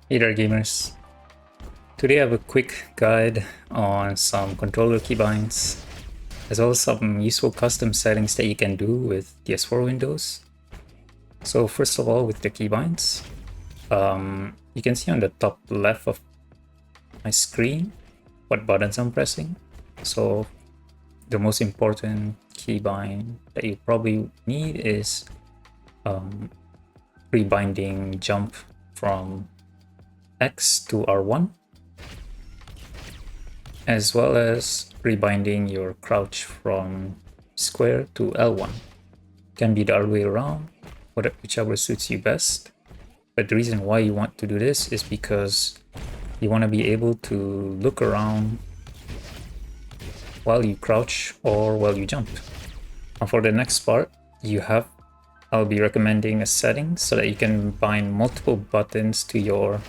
Hey there gamers. Today I have a quick guide on some controller keybinds, as well as some useful custom settings that you can do with DS4Windows. So first of all, with the keybinds, you can see on the top left of my screen what buttons I'm pressing. So the most important keybind that you probably need is rebinding jump from X to R1, as well as rebinding your crouch from square to L1. Can be the other way around, whichever suits you best. But the reason why you want to do this is because you want to be able to look around while you crouch or while you jump. And for the next part, I'll be recommending a setting so that you can bind multiple buttons to your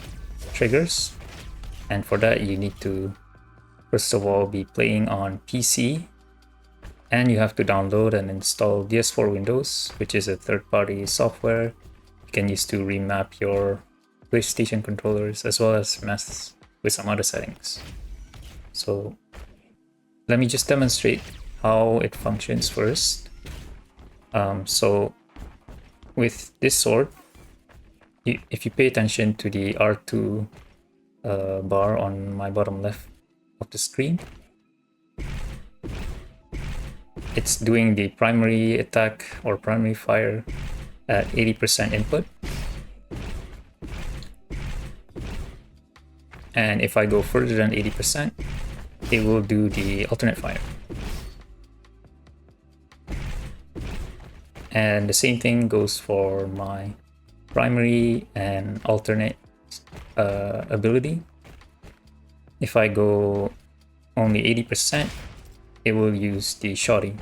triggers. And for that, you need to first of all be playing on PC, and you have to download and install DS4Windows, which is a third-party software you can use to remap your PlayStation controllers, as well as mess with some other settings. So let me just demonstrate how it functions first. So with this sword, if you pay attention to the R2 bar on my bottom left of the screen, it's doing the primary attack or primary fire at 80% input. And if I go further than 80%, it will do the alternate fire. And the same thing goes for my primary and alternate ability. If I go only 80%, it will use the shoddy,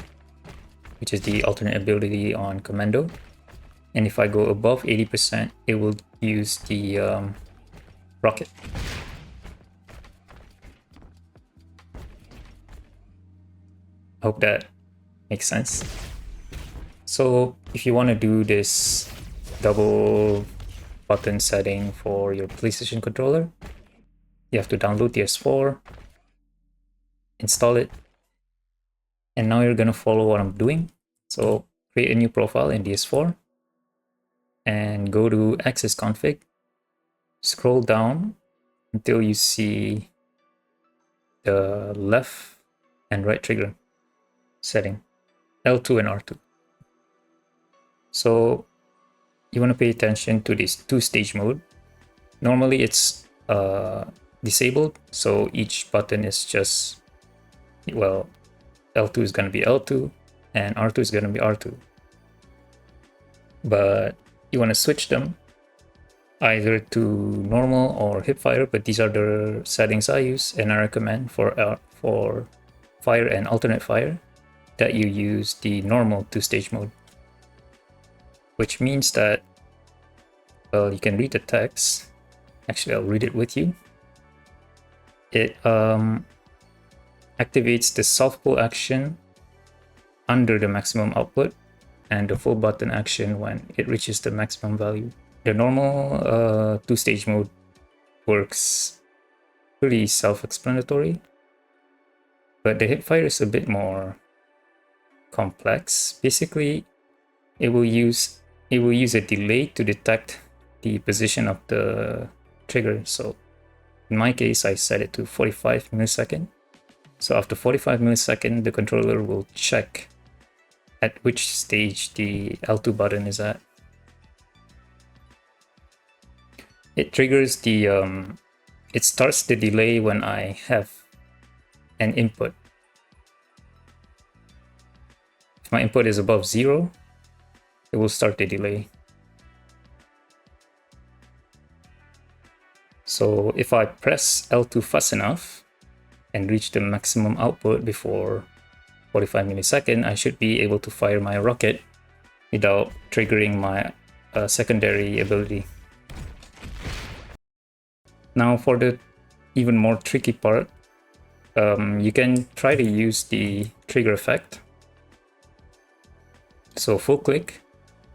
which is the alternate ability on commando. And if I go above 80%, it will use the rocket. Hope that makes sense. So if you want to do this double button setting for your PlayStation controller, you have to download DS4, install it, and now you're going to follow what I'm doing. So create a new profile in DS4 and go to access config, scroll down until you see the left and right trigger setting, L2 and R2. So you want to pay attention to this two-stage mode. Normally it's disabled, so each button is just, well, L2 is going to be L2 and R2 is going to be R2. But you want to switch them either to normal or hip fire, but these are the settings I use, and I recommend for fire and alternate fire that you use the normal two-stage mode, which means that, well, you can read the text. Actually, I'll read it with you. It activates the soft pull action under the maximum output and the full button action when it reaches the maximum value. The normal two-stage mode works pretty self-explanatory, but the hip fire is a bit more complex. Basically, it will use a delay to detect the position of the trigger. So in my case, I set it to 45 milliseconds. So after 45 milliseconds, the controller will check at which stage the L2 button is at. It triggers the, it starts the delay when I have an input. If my input is above 0, it will start the delay. So if I press L2 fast enough and reach the maximum output before 45 milliseconds, I should be able to fire my rocket without triggering my secondary ability. Now for the even more tricky part, you can try to use the trigger effect. So full click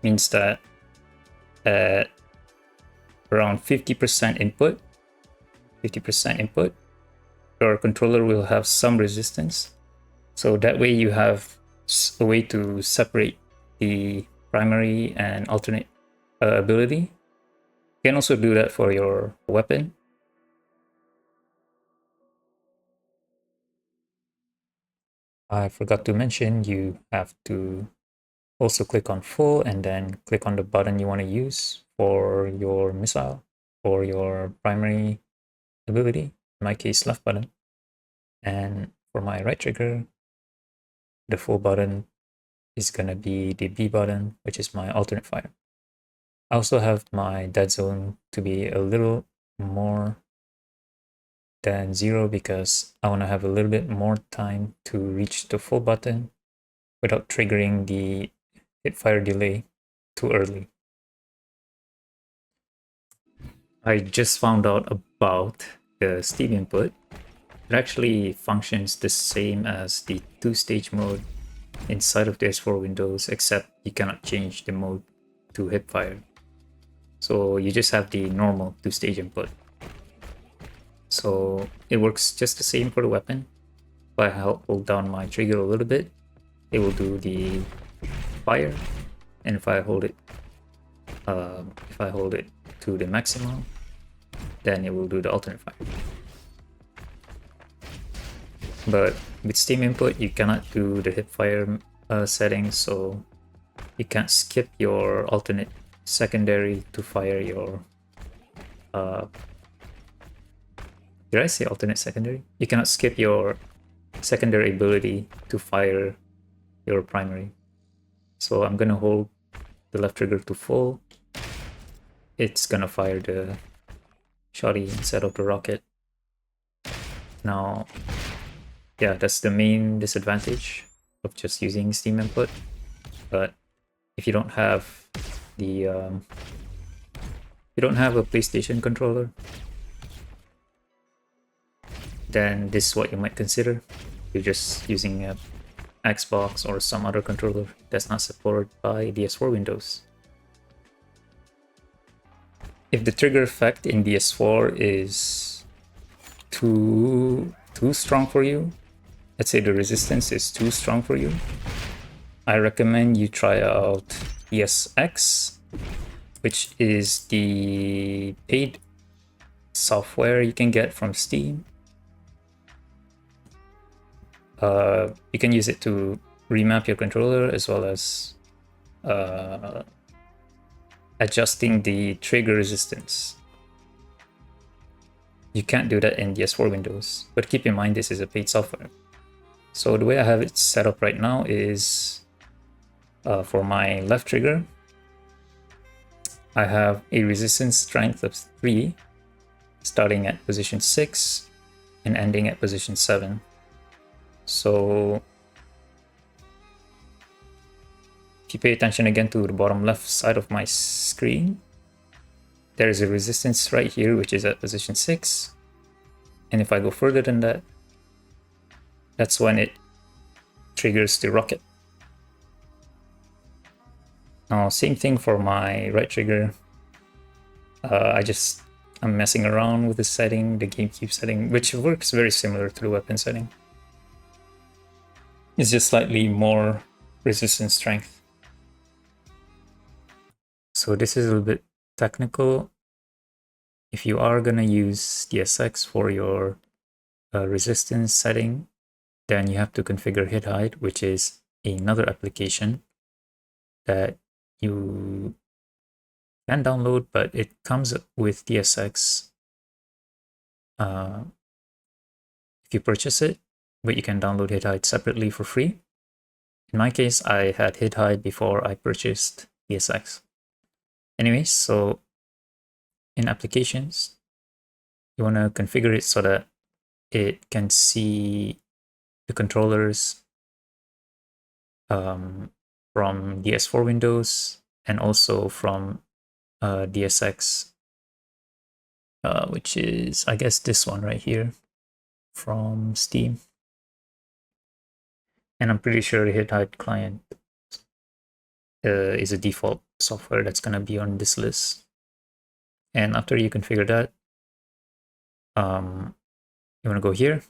means that at around 50% input, your controller will have some resistance. So that way you have a way to separate the primary and alternate ability. You can also do that for your weapon. I forgot to mention, you have to also click on full and then click on the button you want to use for your missile or your primary ability, in my case left button. And for my right trigger, the full button is going to be the B button, which is my alternate fire. I also have my dead zone to be a little more than 0 because I want to have a little bit more time to reach the full button without triggering the hit fire delay too early. I just found out about the Steam input. It actually functions the same as the two-stage mode inside of DS4Windows, except you cannot change the mode to hipfire. So you just have the normal two-stage input. So it works just the same for the weapon. If I hold down my trigger a little bit, it will do the fire, and if I hold it to the maximum, then it will do the alternate fire. But with Steam input, you cannot do the hipfire settings, so you can't skip your alternate secondary to fire your did I say alternate secondary? You cannot skip your secondary ability to fire your primary. So I'm gonna hold the left trigger to full. It's gonna fire the shotty instead of the rocket. Now, yeah, that's the main disadvantage of just using Steam input. But if you don't have the you don't have a PlayStation controller, then this is what you might consider. You're just using a Xbox or some other controller that's not supported by DS4Windows. If the trigger effect in DS4 is too strong for you, let's say the resistance is too strong for you, I recommend you try out ESX, which is the paid software you can get from Steam. You can use it to remap your controller as well as adjusting the trigger resistance. You can't do that in DS4Windows, but keep in mind this is a paid software. So the way I have it set up right now is for my left trigger, I have a resistance strength of 3, starting at position 6 and ending at position 7. So if you pay attention again to the bottom left side of my screen, there is a resistance right here, which is at position 6. And if I go further than that, that's when it triggers the rocket. Now, same thing for my right trigger. I'm messing around with the setting, the GameCube setting, which works very similar to the weapon setting. It's just slightly more resistance strength. So this is a little bit technical. If you are gonna use DSX for your resistance setting, then you have to configure hit hide, which is another application that you can download, but it comes with DSX if you purchase it, but you can download hit hide separately for free. In my case, I had hit hide before I purchased DSX. Anyways, so in applications, you want to configure it so that it can see the controllers from DS4Windows and also from DSX, which is, I guess, this one right here from Steam. And I'm pretty sure the hit hide client is a default software that's going to be on this list. And after you configure that, you want to go here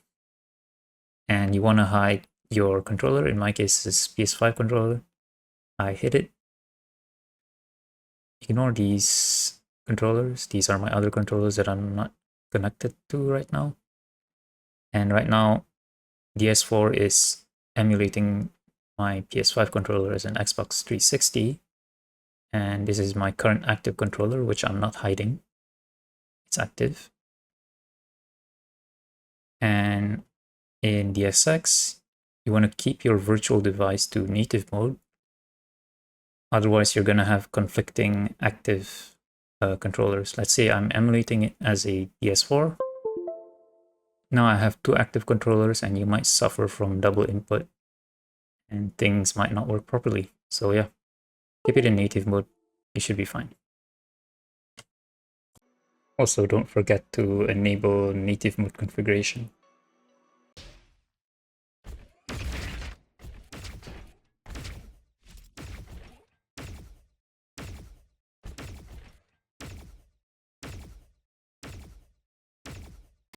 and you want to hide your controller. In my case, this is PS5 controller. I hit it. Ignore these controllers. These are my other controllers that I'm not connected to right now. And right now, DS4 is emulating my PS5 controller as an Xbox 360. And this is my current active controller, which I'm not hiding. It's active. And in DSX, you want to keep your virtual device to native mode. Otherwise, you're going to have conflicting active controllers. Let's say I'm emulating it as a DS4. Now I have two active controllers and you might suffer from double input and things might not work properly. So yeah, keep it in native mode. You should be fine. Also, don't forget to enable native mode configuration.